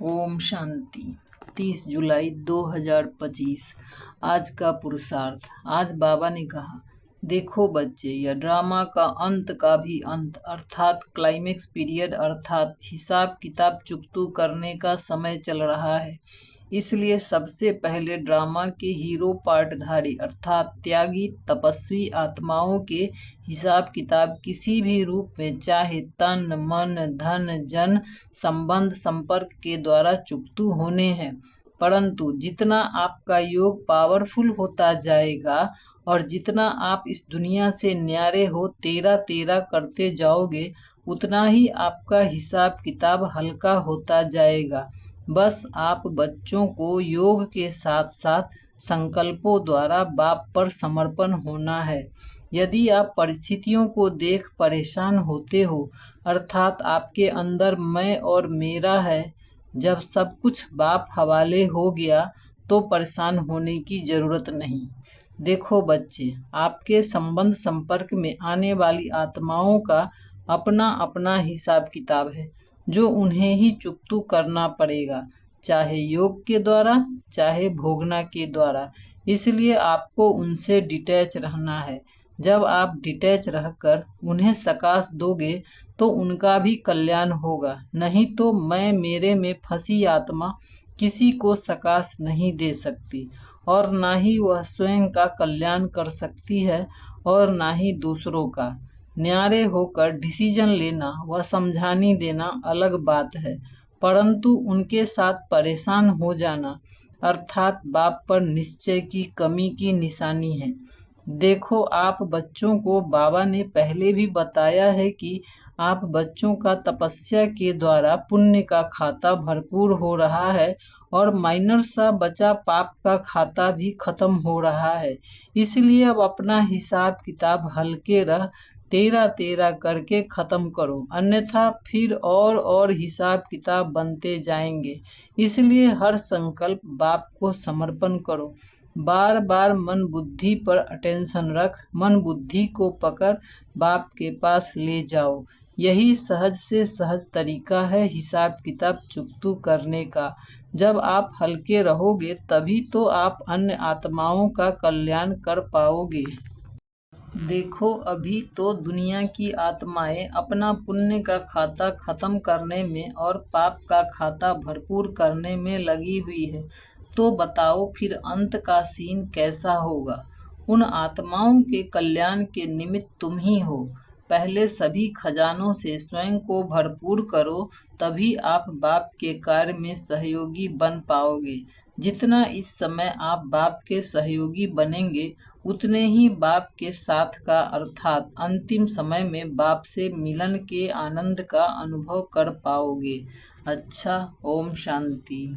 ओम शांति। 30 जुलाई 2025। आज का पुरुषार्थ। आज बाबा ने कहा, देखो बच्चे, यह ड्रामा का अंत का भी अंत अर्थात क्लाइमेक्स पीरियड अर्थात हिसाब किताब चुकतू करने का समय चल रहा है। इसलिए सबसे पहले ड्रामा के हीरो पार्टधारी अर्थात त्यागी तपस्वी आत्माओं के हिसाब किताब किसी भी रूप में, चाहे तन मन धन जन संबंध संपर्क के द्वारा चुकतू होने हैं। परंतु जितना आपका योग पावरफुल होता जाएगा और जितना आप इस दुनिया से न्यारे हो तेरा तेरा करते जाओगे, उतना ही आपका हिसाब किताब हल्का होता जाएगा। बस आप बच्चों को योग के साथ साथ संकल्पों द्वारा बाप पर समर्पण होना है। यदि आप परिस्थितियों को देख परेशान होते हो अर्थात आपके अंदर मैं और मेरा है, जब सब कुछ बाप हवाले हो गया तो परेशान होने की जरूरत नहीं। देखो बच्चे, आपके संबंध संपर्क में आने वाली आत्माओं का अपना अपना हिसाब किताब है जो उन्हें ही चुकतू करना पड़ेगा, चाहे योग के द्वारा चाहे भोगना के द्वारा। इसलिए आपको उनसे डिटैच रहना है। जब आप डिटैच रहकर उन्हें सकाश दोगे तो उनका भी कल्याण होगा। नहीं तो मैं मेरे में फंसी आत्मा किसी को सकाश नहीं दे सकती और ना ही वह स्वयं का कल्याण कर सकती है और ना ही दूसरों का। न्यारे होकर डिसीजन लेना व समझानी देना अलग बात है, परंतु उनके साथ परेशान हो जाना अर्थात बाप पर निश्चय की कमी की निशानी है। देखो, आप बच्चों को बाबा ने पहले भी बताया है कि आप बच्चों का तपस्या के द्वारा पुण्य का खाता भरपूर हो रहा है और माइनर सा बचा पाप का खाता भी खत्म हो रहा है। इसलिए अब अपना हिसाब किताब हल्के रह तेरा तेरा करके खत्म करो, अन्यथा फिर और हिसाब किताब बनते जाएंगे। इसलिए हर संकल्प बाप को समर्पण करो। बार बार मन बुद्धि पर अटेंशन रख, मन बुद्धि को पकड़ बाप के पास ले जाओ। यही सहज से सहज तरीका है हिसाब किताब चुकतू करने का। जब आप हल्के रहोगे तभी तो आप अन्य आत्माओं का कल्याण कर पाओगे। देखो, अभी तो दुनिया की आत्माएं अपना पुण्य का खाता खत्म करने में और पाप का खाता भरपूर करने में लगी हुई है। तो बताओ फिर अंत का सीन कैसा होगा। उन आत्माओं के कल्याण के निमित्त तुम ही हो। पहले सभी खजानों से स्वयं को भरपूर करो, तभी आप बाप के कार्य में सहयोगी बन पाओगे। जितना इस समय आप बाप के सहयोगी बनेंगे उतने ही बाप के साथ का अर्थात अंतिम समय में बाप से मिलन के आनंद का अनुभव कर पाओगे। अच्छा, ओम शांति।